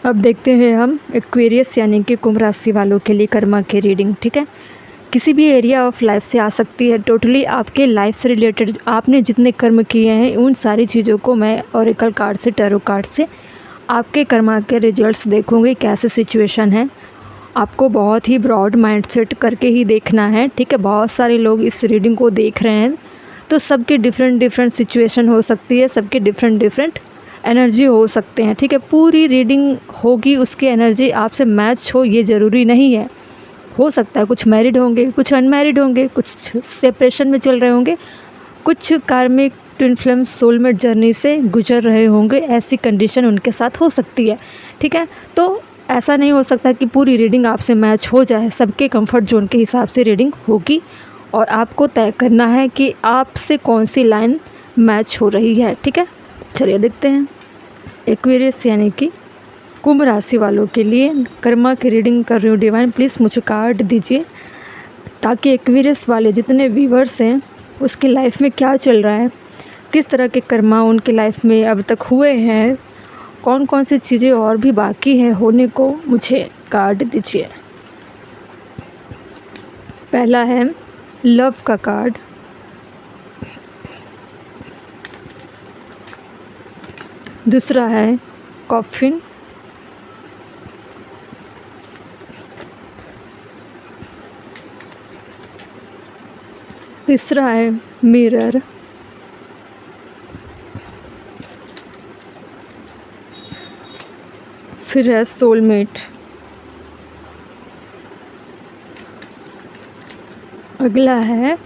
अब देखते हैं हम एक्वेरियस यानी कि कुंभ राशि वालों के लिए कर्मा की रीडिंग। ठीक है, किसी भी एरिया ऑफ लाइफ से आ सकती है, टोटली आपके लाइफ से रिलेटेड आपने जितने कर्म किए हैं उन सारी चीज़ों को मैं ऑरेकल कार्ड से, टैरो कार्ड से आपके कर्मा के रिजल्ट्स देखूंगी। कैसे सिचुएशन है, आपको बहुत ही ब्रॉड माइंडसेट करके ही देखना है। ठीक है, बहुत सारे लोग इस रीडिंग को देख रहे हैं तो सबके डिफरेंट डिफरेंट सिचुएशन हो सकती है, सबके डिफरेंट डिफरेंट एनर्जी हो सकते हैं। ठीक है, पूरी रीडिंग होगी उसकी एनर्जी आपसे मैच हो ये ज़रूरी नहीं है। हो सकता है कुछ मैरिड होंगे, कुछ अनमैरिड होंगे, कुछ सेपरेशन में चल रहे होंगे, कुछ कार्मिक ट्विन फ्लेम सोलमेट जर्नी से गुजर रहे होंगे, ऐसी कंडीशन उनके साथ हो सकती है। ठीक है, तो ऐसा नहीं हो सकता कि पूरी रीडिंग आपसे मैच हो जाए। सबके कंफर्ट जोन के हिसाब से रीडिंग होगी और आपको तय करना है कि आपसे कौन सी लाइन मैच हो रही है। ठीक है, चलिए देखते हैं। एक्वेरियस यानी कि कुंभ राशि वालों के लिए कर्मा की रीडिंग कर रही हूँ। डिवाइन प्लीज़ मुझे कार्ड दीजिए ताकि एक्वेरियस वाले जितने व्यूवर्स हैं उसकी लाइफ में क्या चल रहा है, किस तरह के कर्मा उनकी लाइफ में अब तक हुए हैं, कौन कौन सी चीज़ें और भी बाकी हैं होने को, मुझे कार्ड दीजिए। पहला है लव का कार्ड, दूसरा है कॉफिन, तीसरा है मिरर, फिर है सोलमेट, अगला है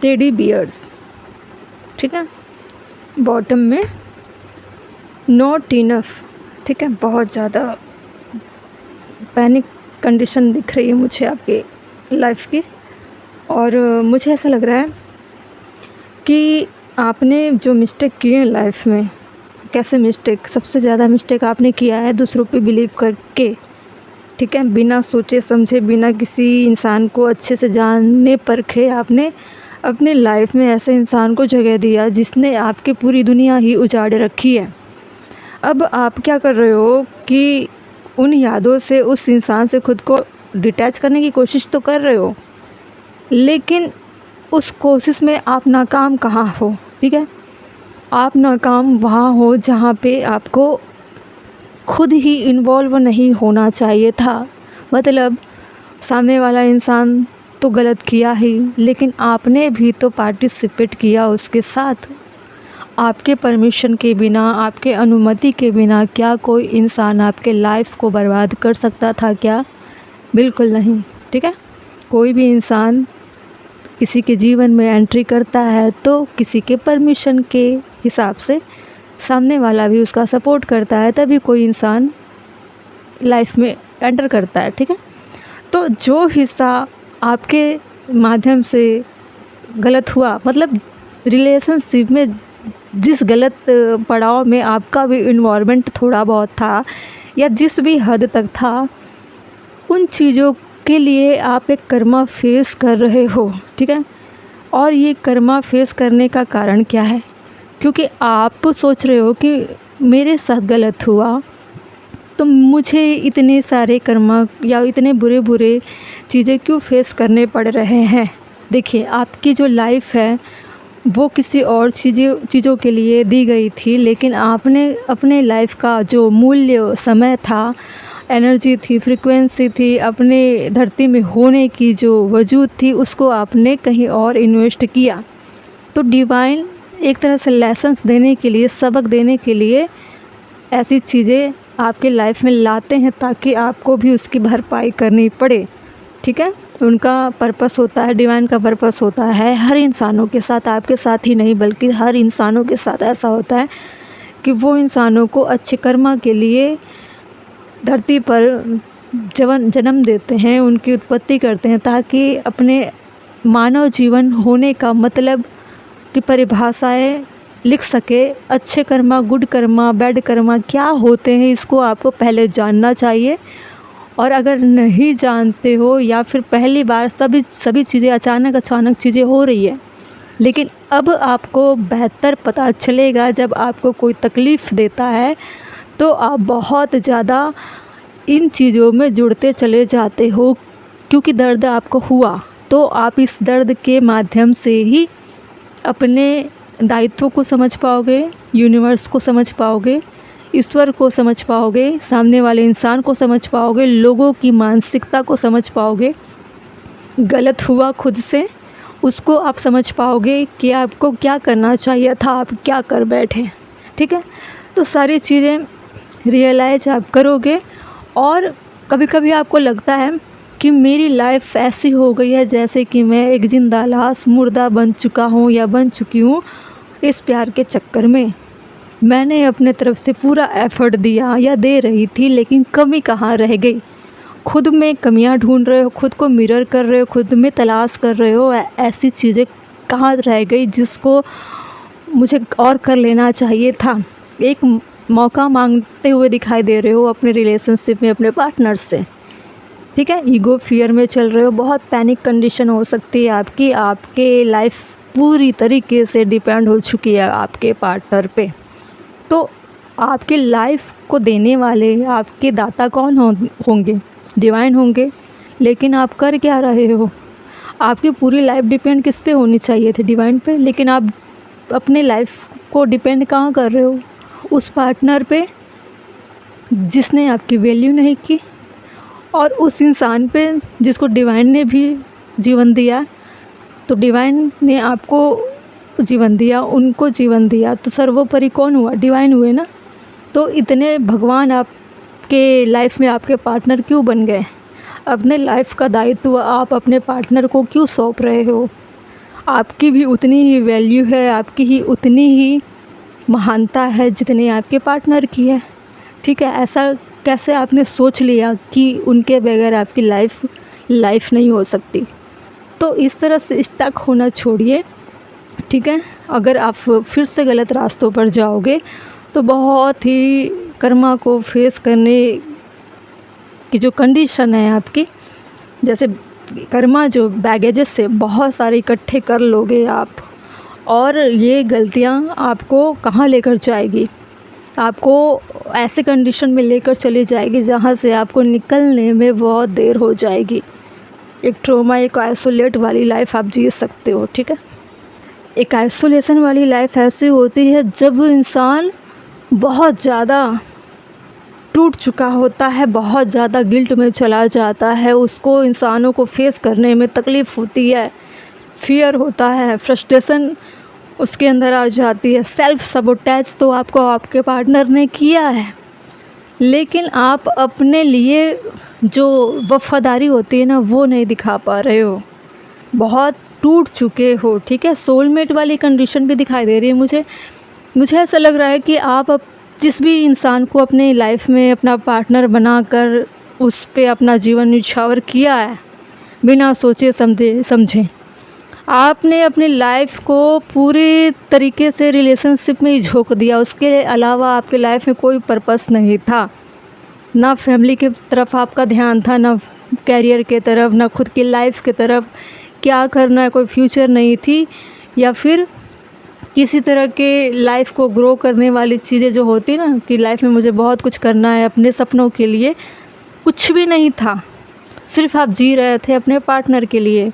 टेडी बियर्स। ठीक है, बॉटम में नॉट इनफ। ठीक है, बहुत ज़्यादा पैनिक कंडीशन दिख रही है मुझे आपकी लाइफ की, और मुझे ऐसा लग रहा है कि आपने जो मिस्टेक किए हैं लाइफ में, कैसे मिस्टेक, सबसे ज़्यादा मिस्टेक आपने किया है दूसरों पे बिलीव करके। ठीक है, बिना सोचे समझे, बिना किसी इंसान को अच्छे से जानने परखे आपने अपने लाइफ में ऐसे इंसान को जगह दिया जिसने आपकी पूरी दुनिया ही उजाड़ रखी है। अब आप क्या कर रहे हो कि उन यादों से, उस इंसान से खुद को डिटैच करने की कोशिश तो कर रहे हो, लेकिन उस कोशिश में आप नाकाम कहाँ हो। ठीक है, आप नाकाम वहाँ हो जहाँ पे आपको खुद ही इन्वॉल्व नहीं होना चाहिए था। मतलब सामने वाला इंसान तो गलत किया ही, लेकिन आपने भी तो पार्टिसिपेट किया उसके साथ। आपके परमिशन के बिना, आपके अनुमति के बिना क्या कोई इंसान आपके लाइफ को बर्बाद कर सकता था क्या? बिल्कुल नहीं। ठीक है, कोई भी इंसान किसी के जीवन में एंट्री करता है तो किसी के परमिशन के हिसाब से, सामने वाला भी उसका सपोर्ट करता है, तभी कोई इंसान लाइफ में एंटर करता है। ठीक है, तो जो हिस्सा आपके माध्यम से गलत हुआ, मतलब रिलेशनशिप में जिस गलत पड़ाव में आपका भी इन्वॉल्वमेंट थोड़ा बहुत था या जिस भी हद तक था, उन चीज़ों के लिए आप एक कर्मा फेस कर रहे हो। ठीक है, और ये कर्मा फेस करने का कारण क्या है? क्योंकि आप सोच रहे हो कि मेरे साथ गलत हुआ तो मुझे इतने सारे कर्मा या इतने बुरे बुरे चीज़ें क्यों फेस करने पड़ रहे हैं। देखिए, आपकी जो लाइफ है वो किसी और चीज़ों के लिए दी गई थी, लेकिन आपने अपने लाइफ का जो मूल्य, समय था, एनर्जी थी, फ्रीक्वेंसी थी, अपने धरती में होने की जो वजूद थी, उसको आपने कहीं और इन्वेस्ट किया। तो डिवाइन एक तरह से लेसन्स देने के लिए, सबक देने के लिए ऐसी चीज़ें आपके लाइफ में लाते हैं ताकि आपको भी उसकी भरपाई करनी पड़े। ठीक है, उनका पर्पस होता है, डिवाइन का पर्पस होता है हर इंसानों के साथ, आपके साथ ही नहीं बल्कि हर इंसानों के साथ ऐसा होता है कि वो इंसानों को अच्छे कर्मा के लिए धरती पर जन्म देते हैं, उनकी उत्पत्ति करते हैं, ताकि अपने मानव जीवन होने का मतलब की परिभाषाएं लिख सके। अच्छे कर्मा, गुड कर्मा, बैड कर्मा क्या होते हैं, इसको आपको पहले जानना चाहिए। और अगर नहीं जानते हो या फिर पहली बार सभी चीज़ें अचानक चीज़ें हो रही है, लेकिन अब आपको बेहतर पता चलेगा जब आपको कोई तकलीफ़ देता है तो आप बहुत ज़्यादा इन चीज़ों में जुड़ते चले जाते हो, क्योंकि दर्द आपको हुआ तो आप इस दर्द के माध्यम से ही अपने दायित्व को समझ पाओगे, यूनिवर्स को समझ पाओगे, ईश्वर को समझ पाओगे, सामने वाले इंसान को समझ पाओगे, लोगों की मानसिकता को समझ पाओगे। गलत हुआ खुद से, उसको आप समझ पाओगे कि आपको क्या करना चाहिए था, आप क्या कर बैठे। ठीक है, तो सारी चीज़ें रियलाइज आप करोगे। और कभी कभी आपको लगता है कि मेरी लाइफ ऐसी हो गई है जैसे कि मैं एक जिंदा लाश, मुर्दा बन चुका हूँ या बन चुकी हूँ इस प्यार के चक्कर में। मैंने अपने तरफ से पूरा एफ़र्ट दिया या दे रही थी, लेकिन कमी कहाँ रह गई। खुद में कमियां ढूंढ रहे हो, खुद को मिरर कर रहे हो, खुद में तलाश कर रहे हो, ऐसी चीज़ें कहाँ रह गई जिसको मुझे और कर लेना चाहिए था। एक मौका मांगते हुए दिखाई दे रहे हो अपने रिलेशनशिप में अपने पार्टनर से। ठीक है, ईगो फियर में चल रहे हो, बहुत पैनिक कंडीशन हो सकती है आपकी। आपके लाइफ पूरी तरीके से डिपेंड हो चुकी है आपके पार्टनर पे। तो आपके लाइफ को देने वाले आपके दाता कौन होंगे? डिवाइन होंगे। लेकिन आप कर क्या रहे हो? आपकी पूरी लाइफ डिपेंड किस पे होनी चाहिए थी? डिवाइन पे। लेकिन आप अपने लाइफ को डिपेंड कहाँ कर रहे हो? उस पार्टनर पे जिसने आपकी वैल्यू नहीं की, और उस इंसान पे जिसको डिवाइन ने भी जीवन दिया। तो डिवाइन ने आपको जीवन दिया, उनको जीवन दिया, तो सर्वोपरि कौन हुआ? डिवाइन हुए ना। तो इतने भगवान आपके लाइफ में आपके पार्टनर क्यों बन गए? अपने लाइफ का दायित्व आप अपने पार्टनर को क्यों सौंप रहे हो? आपकी भी उतनी ही वैल्यू है, आपकी ही उतनी ही महानता है जितनी आपके पार्टनर की है। ठीक है, ऐसा कैसे आपने सोच लिया कि उनके बगैर आपकी लाइफ नहीं हो सकती? तो इस तरह से स्टक होना छोड़िए। ठीक है, अगर आप फिर से गलत रास्तों पर जाओगे तो बहुत ही कर्मा को फेस करने की जो कंडीशन है आपकी, जैसे कर्मा जो बैगेजेस से बहुत सारे इकट्ठे कर लोगे आप, और ये गलतियाँ आपको कहाँ लेकर जाएगी? आपको ऐसे कंडीशन में लेकर चली जाएगी जहाँ से आपको निकलने में बहुत देर हो जाएगी। एक ट्रॉमा, एक आइसोलेट वाली लाइफ आप जी सकते हो। ठीक है, एक आइसोलेशन वाली लाइफ ऐसी होती है जब इंसान बहुत ज़्यादा टूट चुका होता है, बहुत ज़्यादा गिल्ट में चला जाता है, उसको इंसानों को फेस करने में तकलीफ़ होती है, फियर होता है, फ्रस्ट्रेशन उसके अंदर आ जाती है, सेल्फ सबोटेज तो आपको आपके पार्टनर ने किया है, लेकिन आप अपने लिए जो वफ़ादारी होती है ना वो नहीं दिखा पा रहे हो, बहुत टूट चुके हो। ठीक है, सोलमेट वाली कंडीशन भी दिखाई दे रही है मुझे ऐसा लग रहा है कि आप जिस भी इंसान को अपने लाइफ में अपना पार्टनर बनाकर उस पे अपना जीवन न्यौछावर किया है बिना सोचे समझे, आपने अपनी लाइफ को पूरी तरीके से रिलेशनशिप में ही झोंक दिया। उसके अलावा आपके लाइफ में कोई पर्पस नहीं था, ना फैमिली की तरफ आपका ध्यान था, ना कैरियर के तरफ, ना खुद की लाइफ की तरफ क्या करना है, कोई फ्यूचर नहीं थी, या फिर किसी तरह के लाइफ को ग्रो करने वाली चीज़ें जो होती ना कि लाइफ में मुझे बहुत कुछ करना है अपने सपनों के लिए, कुछ भी नहीं था। सिर्फ आप जी रहे थे अपने पार्टनर के लिए।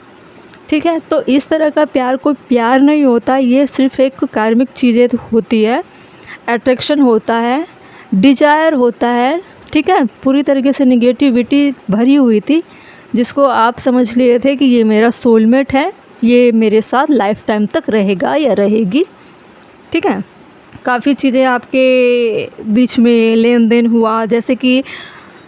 ठीक है, तो इस तरह का प्यार कोई प्यार नहीं होता, ये सिर्फ एक कार्मिक चीज़ें होती है, अट्रैक्शन होता है, डिजायर होता है। ठीक है, पूरी तरीके से निगेटिविटी भरी हुई थी, जिसको आप समझ लिए थे कि ये मेरा सोलमेट है, ये मेरे साथ लाइफ टाइम तक रहेगा या रहेगी। ठीक है, काफ़ी चीज़ें आपके बीच में लेन देन हुआ, जैसे कि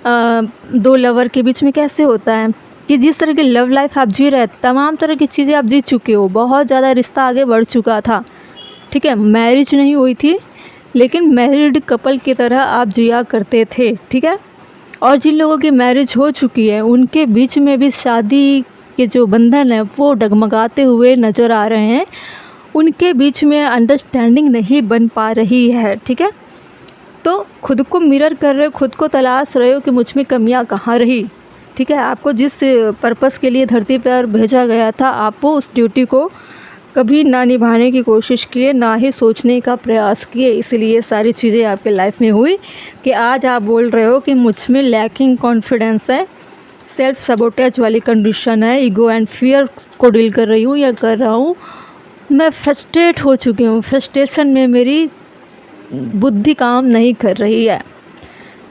दो लवर के बीच में कैसे होता है कि जिस तरह की लव लाइफ आप जी रहे थे, तमाम तरह की चीज़ें आप जी चुके हो, बहुत ज़्यादा रिश्ता आगे बढ़ चुका था। ठीक है, मैरिज नहीं हुई थी, लेकिन मैरिड कपल की तरह आप जिया करते थे। ठीक है, और जिन लोगों की मैरिज हो चुकी है उनके बीच में भी शादी के जो बंधन है वो डगमगाते हुए नज़र आ रहे हैं, उनके बीच में अंडरस्टैंडिंग नहीं बन पा रही है। ठीक है, तो खुद को मिरर कर रहे हो, खुद को तलाश रहे हो कि मुझ में कमियां कहाँ रही। ठीक है, आपको जिस पर्पस के लिए धरती पर भेजा गया था, आप वो उस ड्यूटी को कभी ना निभाने की कोशिश किए, ना ही सोचने का प्रयास किए, इसलिए ये सारी चीज़ें आपके लाइफ में हुई कि आज आप बोल रहे हो कि मुझ में लैकिंग कॉन्फिडेंस है, सेल्फ सबोटेज वाली कंडीशन है, ईगो एंड फियर को डील कर रही हूँ या कर रहा हूँ, मैं फ्रस्ट्रेट हो चुकी हूँ, फ्रस्ट्रेशन में मेरी बुद्धि काम नहीं कर रही है।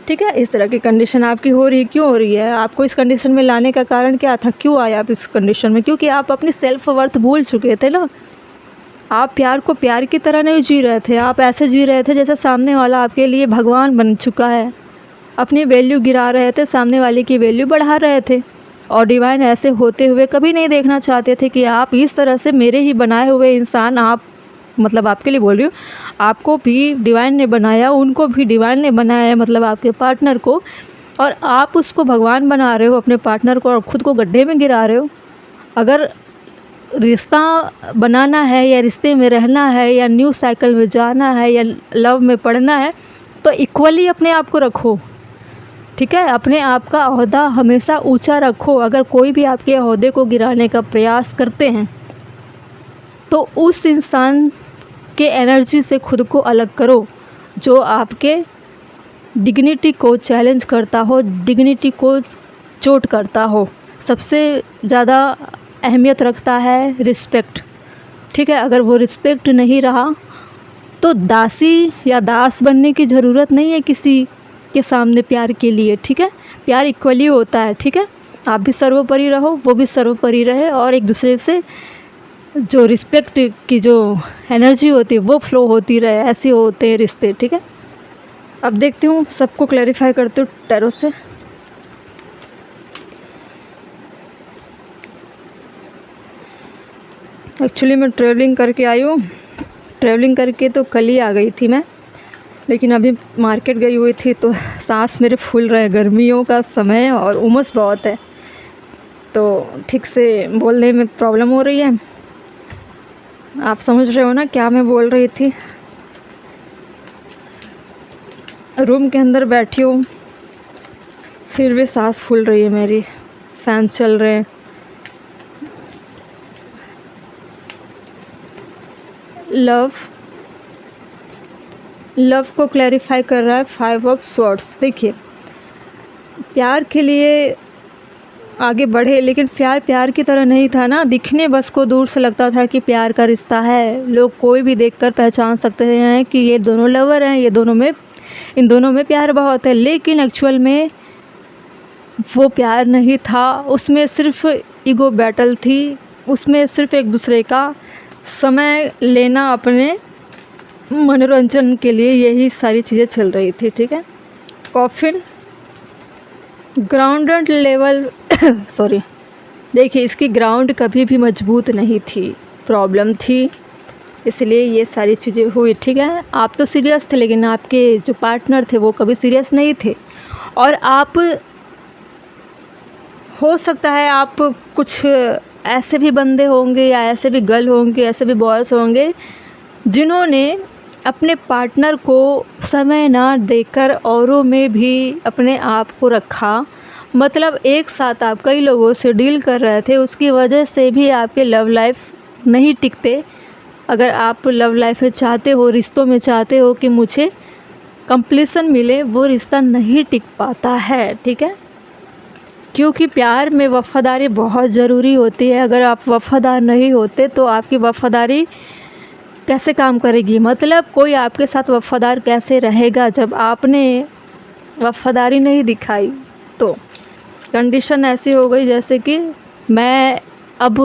ठीक है, इस तरह की कंडीशन आपकी हो रही है। क्यों हो रही है? आपको इस कंडीशन में लाने का कारण क्या था? क्यों आए आप इस कंडीशन में? क्योंकि आप अपनी सेल्फ वर्थ भूल चुके थे ना। आप प्यार को प्यार की तरह नहीं जी रहे थे, आप ऐसे जी रहे थे जैसे सामने वाला आपके लिए भगवान बन चुका है। अपनी वैल्यू गिरा रहे थे, सामने वाले की वैल्यू बढ़ा रहे थे। और डिवाइन ऐसे होते हुए कभी नहीं देखना चाहते थे कि आप इस तरह से, मेरे ही बनाए हुए इंसान, आप मतलब आपके लिए बोल रही हूँ, आपको भी डिवाइन ने बनाया, उनको भी डिवाइन ने बनाया है, मतलब आपके पार्टनर को, और आप उसको भगवान बना रहे हो अपने पार्टनर को, और ख़ुद को गड्ढे में गिरा रहे हो। अगर रिश्ता बनाना है या रिश्ते में रहना है या न्यू साइकिल में जाना है या लव में पढ़ना है, तो इक्वली अपने आप को रखो। ठीक है, अपने आप का ओहदा हमेशा ऊंचा रखो। अगर कोई भी आपके ओहदे को गिराने का प्रयास करते हैं तो उस इंसान के एनर्जी से खुद को अलग करो, जो आपके डिग्निटी को चैलेंज करता हो, डिग्निटी को चोट करता हो। सबसे ज़्यादा अहमियत रखता है रिस्पेक्ट। ठीक है, अगर वो रिस्पेक्ट नहीं रहा तो दासी या दास बनने की ज़रूरत नहीं है किसी के सामने प्यार के लिए। ठीक है, प्यार इक्वली होता है। ठीक है, आप भी सर्वोपरि रहो, वो भी सर्वोपरि रहे, और एक दूसरे से जो रिस्पेक्ट की जो एनर्जी होती है वो फ्लो होती रहे। ऐसे होते हैं रिश्ते। ठीक है, अब देखती हूँ, सबको क्लैरिफाई करती हूँ टैरो से। एक्चुअली मैं ट्रैवलिंग करके आई हूँ, ट्रैवलिंग करके तो कल ही आ गई थी मैं, लेकिन अभी मार्केट गई हुई थी तो सांस मेरे फूल रहे। गर्मियों का समय और उमस बहुत है, तो ठीक से बोलने में प्रॉब्लम हो रही है। आप समझ रहे हो ना क्या मैं बोल रही थी। रूम के अंदर बैठी हूँ, फिर भी सांस फूल रही है मेरी, फ़ैन चल रहे हैं। लव को क्लैरिफाई कर रहा है 5 ऑफ स्वॉर्ड्स। देखिए, प्यार के लिए आगे बढ़े, लेकिन प्यार की तरह नहीं था ना। दिखने बस को दूर से लगता था कि प्यार का रिश्ता है, लोग कोई भी देखकर पहचान सकते हैं कि ये दोनों लवर हैं, इन दोनों में प्यार बहुत है, लेकिन एक्चुअल में वो प्यार नहीं था। उसमें सिर्फ ईगो बैटल थी, उसमें सिर्फ एक दूसरे का समय लेना अपने मनोरंजन के लिए, यही सारी चीज़ें चल रही थी। ठीक है, कॉफिन ग्राउंडेड लेवल सॉरी, देखिए इसकी ग्राउंड कभी भी मजबूत नहीं थी, प्रॉब्लम थी, इसलिए ये सारी चीज़ें हुई। ठीक है, आप तो सीरियस थे, लेकिन आपके जो पार्टनर थे वो कभी सीरियस नहीं थे। और आप, हो सकता है आप कुछ ऐसे भी बंदे होंगे या ऐसे भी गर्ल होंगे, ऐसे भी बॉयज़ होंगे जिन्होंने अपने पार्टनर को समय ना देकर औरों में भी अपने आप को रखा। मतलब एक साथ आप कई लोगों से डील कर रहे थे, उसकी वजह से भी आपके लव लाइफ नहीं टिकते। अगर आप लव लाइफ में चाहते हो, रिश्तों में चाहते हो कि मुझे कंप्लीसन मिले, वो रिश्ता नहीं टिक पाता है। ठीक है, क्योंकि प्यार में वफ़ादारी बहुत ज़रूरी होती है। अगर आप वफ़ादार नहीं होते तो आपकी वफ़ादारी कैसे काम करेगी? मतलब कोई आपके साथ वफ़ादार कैसे रहेगा जब आपने वफ़ादारी नहीं दिखाई? तो कंडीशन ऐसी हो गई जैसे कि मैं अब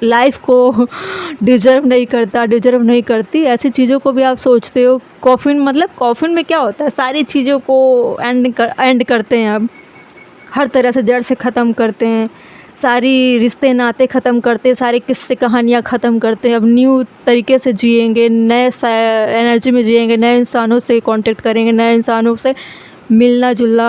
लाइफ को डिज़र्व नहीं करती। ऐसी चीज़ों को भी आप सोचते हो। कॉफ़िन, मतलब कॉफ़िन में क्या होता है, सारी चीज़ों को एंड करते हैं। अब हर तरह से जड़ से ख़त्म करते हैं, सारी रिश्ते नाते ख़त्म करते हैं, सारी किस्से कहानियाँ ख़त्म करते हैं। अब न्यू तरीके से जिएंगे, नए एनर्जी में जिएंगे, नए इंसानों से कांटेक्ट करेंगे, नए इंसानों से मिलना जुलना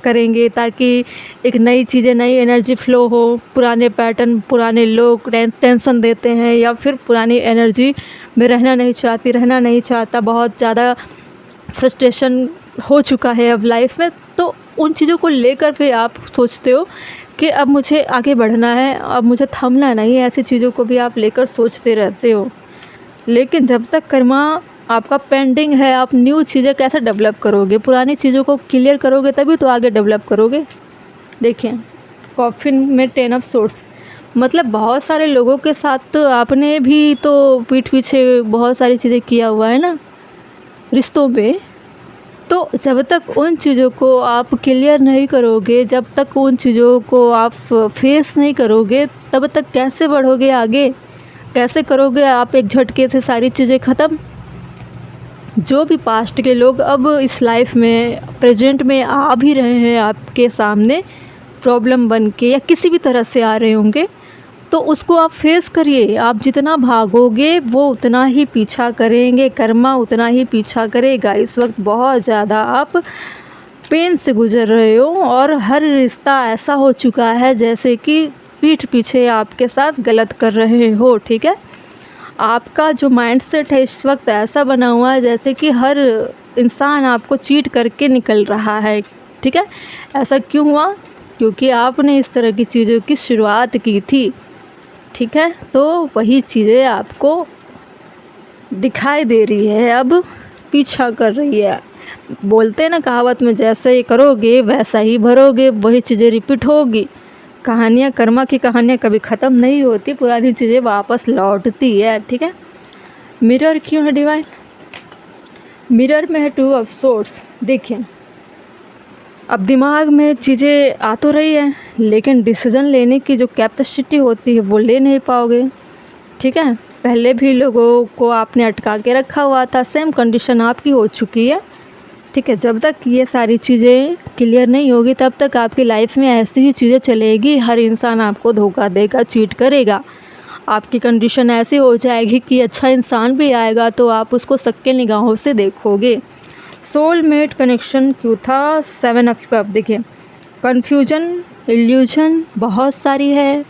करेंगे, ताकि एक नई चीज़ें, नई एनर्जी फ़्लो हो। पुराने पैटर्न, पुराने लोग टेंशन देते हैं या फिर पुरानी एनर्जी में रहना नहीं चाहता, बहुत ज़्यादा फ्रस्ट्रेशन हो चुका है अब लाइफ में, तो उन चीज़ों को लेकर फिर आप सोचते हो कि अब मुझे आगे बढ़ना है, अब मुझे थमना नहीं है, ऐसी चीज़ों को भी आप लेकर सोचते रहते हो। लेकिन जब तक कर्मा आपका पेंडिंग है, आप न्यू चीज़ें कैसे डेवलप करोगे? पुरानी चीज़ों को क्लियर करोगे तभी तो आगे डेवलप करोगे। देखिए, कॉफ़िन में 10 ऑफ सोर्ड्स, मतलब बहुत सारे लोगों के साथ तो आपने भी तो पीठ पीछे बहुत सारी चीज़ें किया हुआ है ना रिश्तों में। तो जब तक उन चीज़ों को आप क्लियर नहीं करोगे, जब तक उन चीज़ों को आप फेस नहीं करोगे, तब तक कैसे बढ़ोगे आगे? कैसे करोगे आप एक झटके से सारी चीज़ें ख़त्म? जो भी पास्ट के लोग अब इस लाइफ में प्रेजेंट में आ भी रहे हैं आपके सामने प्रॉब्लम बन के या किसी भी तरह से आ रहे होंगे, तो उसको आप फेस करिए। आप जितना भागोगे वो उतना ही पीछा करेंगे, कर्मा उतना ही पीछा करेगा। इस वक्त बहुत ज़्यादा आप पेन से गुजर रहे हो और हर रिश्ता ऐसा हो चुका है जैसे कि पीठ पीछे आपके साथ गलत कर रहे हो, ठीक है। आपका जो माइंडसेट है इस वक्त ऐसा बना हुआ है जैसे कि हर इंसान आपको चीट करके निकल रहा है, ठीक है। ऐसा क्यों हुआ? क्योंकि आपने इस तरह की चीज़ों की शुरुआत की थी, ठीक है। तो वही चीज़ें आपको दिखाई दे रही है, अब पीछा कर रही है। बोलते हैं ना कहावत में, जैसे ही करोगे वैसा ही भरोगे, वही चीज़ें रिपीट होगी। कहानियाँ, कर्मा की कहानियाँ कभी ख़त्म नहीं होती, पुरानी चीज़ें वापस लौटती है, ठीक है। मिरर क्यों है डिवाइन? मिरर में है 2 ऑफ सोर्ड्स। देखिए, अब दिमाग में चीज़ें आ तो रही है लेकिन डिसीज़न लेने की जो कैपेसिटी होती है वो ले नहीं पाओगे, ठीक है। पहले भी लोगों को आपने अटका के रखा हुआ था, सेम कंडीशन आपकी हो चुकी है, ठीक है। जब तक ये सारी चीज़ें क्लियर नहीं होगी तब तक आपकी लाइफ में ऐसी ही चीज़ें चलेगी। हर इंसान आपको धोखा देगा, चीट करेगा। आपकी कंडीशन ऐसी हो जाएगी कि अच्छा इंसान भी आएगा तो आप उसको सक्के निगाहों से देखोगे। सोलमेट कनेक्शन क्यों था? 7 ऑफ कप। देखिए, कन्फ्यूजन, इल्यूजन बहुत सारी है।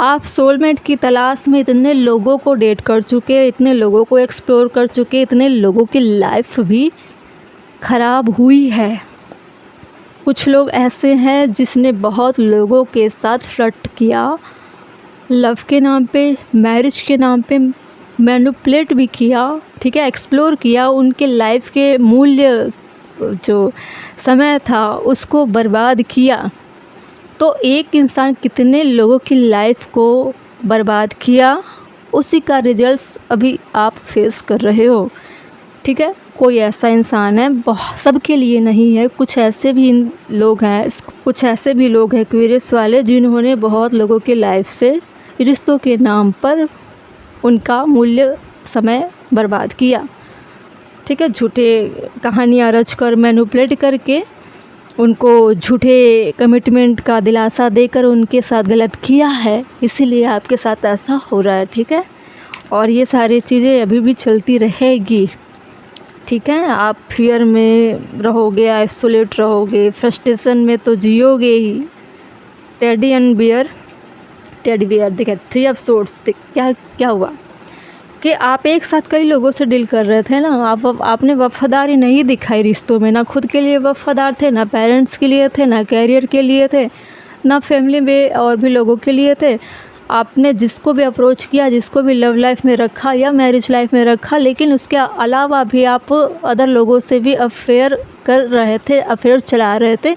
आप सोलमेट की तलाश में इतने लोगों को डेट कर चुके, इतने लोगों को एक्सप्लोर कर चुके, इतने लोगों की लाइफ भी ख़राब हुई है। कुछ लोग ऐसे हैं जिसने बहुत लोगों के साथ फ्लर्ट किया, लव के नाम पे, मैरिज के नाम पे मैनिपुलेट भी किया, ठीक है, एक्सप्लोर किया। उनके लाइफ के मूल्य जो समय था उसको बर्बाद किया। तो एक इंसान कितने लोगों की लाइफ को बर्बाद किया, उसी का रिजल्ट्स अभी आप फेस कर रहे हो, ठीक है। कोई ऐसा इंसान है, बहुत सबके लिए नहीं है, कुछ ऐसे भी लोग हैं, कुछ ऐसे भी लोग हैं क्यूरियस वाले जिन्होंने बहुत लोगों की लाइफ से रिश्तों के नाम पर उनका मूल्य समय बर्बाद किया, ठीक है। झूठे कहानियाँ रच कर, मैनिपुलेट करके उनको झूठे कमिटमेंट का दिलासा देकर उनके साथ गलत किया है, इसीलिए आपके साथ ऐसा हो रहा है, ठीक है। और ये सारी चीज़ें अभी भी चलती रहेगी, ठीक है। आप फियर में रहोगे, आइसोलेट रहोगे, फ्रस्ट्रेशन में तो जियोगे ही। Teddy and bear, teddy bear, देखिए 3 ऑफ सोर्ड्स। क्या हुआ कि आप एक साथ कई लोगों से डील कर रहे थे ना, आपने वफ़ादारी नहीं दिखाई रिश्तों में, ना खुद के लिए वफ़ादार थे, ना पेरेंट्स के लिए थे, ना कैरियर के लिए थे, ना फैमिली में और भी लोगों के लिए थे। आपने जिसको भी अप्रोच किया, जिसको भी लव लाइफ में रखा या मैरिज लाइफ में रखा, लेकिन उसके अलावा भी आप अदर लोगों से भी अफेयर कर रहे थे, अफेयर चला रहे थे,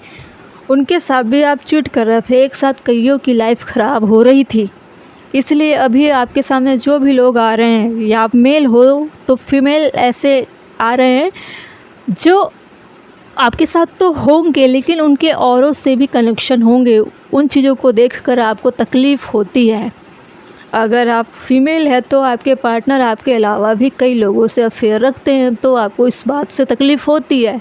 उनके साथ भी आप चीट कर रहे थे। एक साथ कईयों की लाइफ ख़राब हो रही थी। इसलिए अभी आपके सामने जो भी लोग आ रहे हैं, या आप मेल हो तो फीमेल ऐसे आ रहे हैं जो आपके साथ तो होंगे लेकिन उनके औरों से भी कनेक्शन होंगे। उन चीज़ों को देखकर आपको तकलीफ़ होती है। अगर आप फीमेल है तो आपके पार्टनर आपके अलावा भी कई लोगों से अफेयर रखते हैं तो आपको इस बात से तकलीफ़ होती है।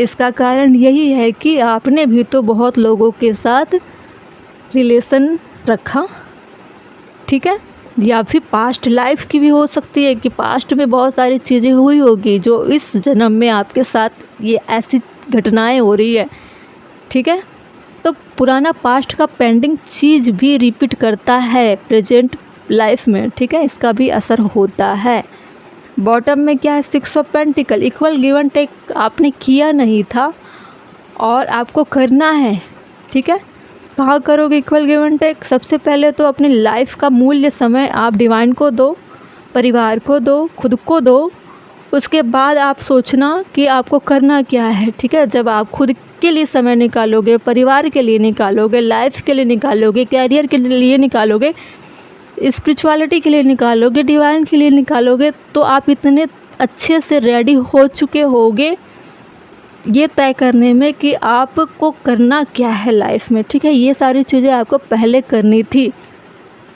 इसका कारण यही है कि आपने भी तो बहुत लोगों के साथ रिलेशन रखा, ठीक है। या फिर पास्ट लाइफ की भी हो सकती है कि पास्ट में बहुत सारी चीज़ें हुई होगी जो इस जन्म में आपके साथ ये ऐसी घटनाएं हो रही है, ठीक है। तो पुराना पास्ट का पेंडिंग चीज़ भी रिपीट करता है प्रेजेंट लाइफ में, ठीक है, इसका भी असर होता है। बॉटम में क्या है? 6 ऑफ पेंटिकल, इक्वल गिव एंड टेक आपने किया नहीं था और आपको करना है, ठीक है। कहाँ करोगे इक्वल गिव एंड टेक? सबसे पहले तो अपनी लाइफ का मूल्य समय आप डिवाइन को दो, परिवार को दो, खुद को दो। उसके बाद आप सोचना कि आपको करना क्या है, ठीक है। जब आप खुद के लिए समय निकालोगे, परिवार के लिए निकालोगे, लाइफ के लिए निकालोगे, कैरियर के लिए निकालोगे, स्पिरिचुअलिटी के लिए निकालोगे, डिवाइन के लिए निकालोगे, तो आप इतने अच्छे से रेडी हो चुके होगे ये तय करने में कि आपको करना क्या है लाइफ में, ठीक है। ये सारी चीज़ें आपको पहले करनी थी,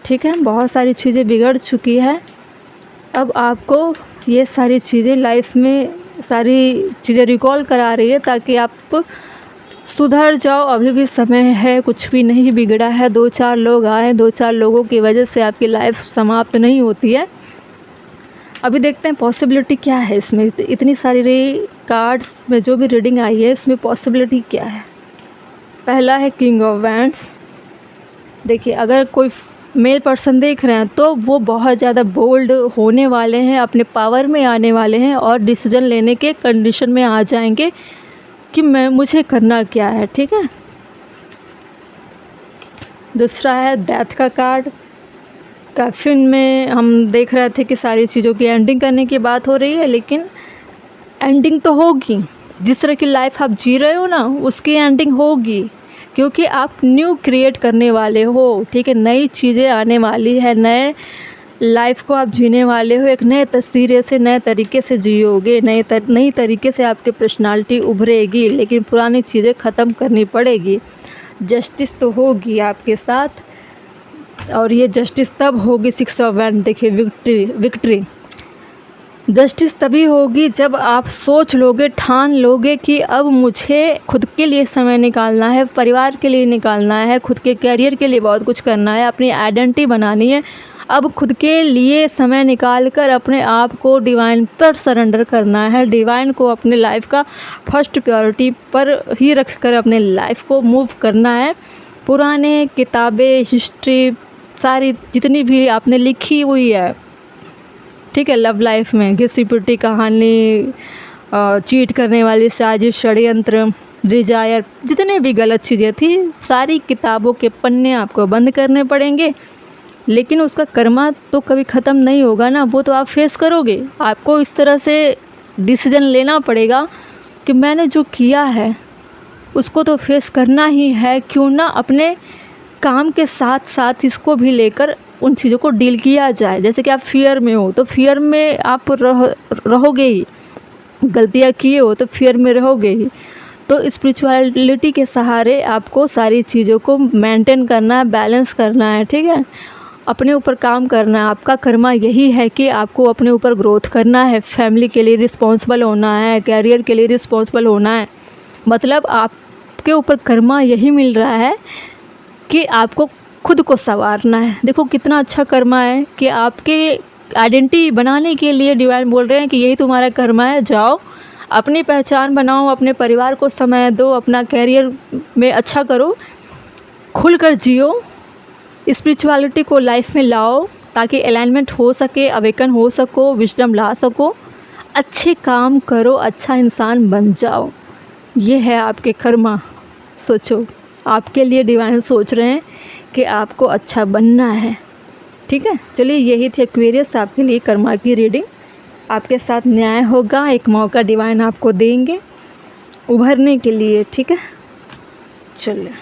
ठीक है। बहुत सारी चीज़ें बिगड़ चुकी है, अब आपको ये सारी चीज़ें लाइफ में सारी चीज़ें रिकॉल करा रही है ताकि आप सुधर जाओ। अभी भी समय है, कुछ भी नहीं बिगड़ा है। 2-4 लोग आए, 2-4 लोगों की वजह से आपकी लाइफ समाप्त नहीं होती है। अभी देखते हैं पॉसिबिलिटी क्या है इसमें। इतनी सारी कार्ड्स में जो भी रीडिंग आई है इसमें पॉसिबिलिटी क्या है। पहला है किंग ऑफ वैंड्स। देखिए, अगर कोई मेल पर्सन देख रहे हैं तो वो बहुत ज़्यादा बोल्ड होने वाले हैं, अपने पावर में आने वाले हैं और डिसीजन लेने के कंडीशन में आ जाएंगे कि मुझे करना क्या है, ठीक है। दूसरा है डेथ का कार्ड। कैफिन में हम देख रहे थे कि सारी चीज़ों की एंडिंग करने की बात हो रही है, लेकिन एंडिंग तो होगी। जिस तरह की लाइफ आप जी रहे हो ना, उसकी एंडिंग होगी, क्योंकि आप न्यू क्रिएट करने वाले हो, ठीक है। नई चीज़ें आने वाली है, नए लाइफ को आप जीने वाले हो, एक नए तस्वीर से, नए तरीके से जियोगे, नई तरीके से आपकी पर्सनालिटी उभरेगी, लेकिन पुरानी चीज़ें ख़त्म करनी पड़ेगी। जस्टिस तो होगी आपके साथ, और ये जस्टिस तब होगी 6 ऑफ वैंड। देखिए, विक्ट्री जस्टिस तभी होगी जब आप सोच लोगे, ठान लोगे कि अब मुझे खुद के लिए समय निकालना है, परिवार के लिए निकालना है, खुद के कैरियर के लिए बहुत कुछ करना है, अपनी आइडेंटिटी बनानी है। अब खुद के लिए समय निकाल कर अपने आप को डिवाइन पर सरेंडर करना है, डिवाइन को अपने लाइफ का फर्स्ट प्रायोरिटी पर ही रख कर अपने लाइफ को मूव करना है। पुराने किताबें, हिस्ट्री, सारी जितनी भी आपने लिखी हुई है, ठीक है, लव लाइफ में घिसी पिटी कहानी, चीट करने वाली साजिश, षड्यंत्र, डिजायर, जितने भी गलत चीज़ें थी, सारी किताबों के पन्ने आपको बंद करने पड़ेंगे। लेकिन उसका कर्मा तो कभी ख़त्म नहीं होगा ना, वो तो आप फेस करोगे। आपको इस तरह से डिसीजन लेना पड़ेगा कि मैंने जो किया है उसको तो फेस करना ही है, क्यों ना अपने काम के साथ साथ इसको भी लेकर उन चीज़ों को डील किया जाए। जैसे कि आप फियर में हो तो फियर में आप रहोगे ही, गलतियाँ किए हो तो फियर में रहोगे ही। तो स्पिरिचुअलिटी के सहारे आपको सारी चीज़ों को मेंटेन करना है, बैलेंस करना है, ठीक है। अपने ऊपर काम करना है। आपका कर्मा यही है कि आपको अपने ऊपर ग्रोथ करना है, फैमिली के लिए रिस्पॉन्सिबल होना है, कैरियर के लिए रिस्पॉन्सिबल होना है। मतलब आपके ऊपर कर्मा यही मिल रहा है कि आपको खुद को संवारना है। देखो कितना अच्छा कर्मा है कि आपके आइडेंटिटी बनाने के लिए डिवाइन बोल रहे हैं कि यही तुम्हारा कर्मा है। जाओ, अपनी पहचान बनाओ, अपने परिवार को समय दो, अपना कैरियर में अच्छा करो, खुलकर जियो, स्पिरिचुअलिटी को लाइफ में लाओ ताकि अलाइनमेंट हो सके, अवेकन हो सको, विजडम ला सको, अच्छे काम करो, अच्छा इंसान बन जाओ। ये है आपके कर्मा। सोचो, आपके लिए डिवाइन सोच रहे हैं कि आपको अच्छा बनना है, ठीक है। चलिए, यही थे एक्वेरियस आपके लिए कर्मा की रीडिंग। आपके साथ न्याय होगा, एक मौका डिवाइन आपको देंगे उभरने के लिए, ठीक है। चलिए।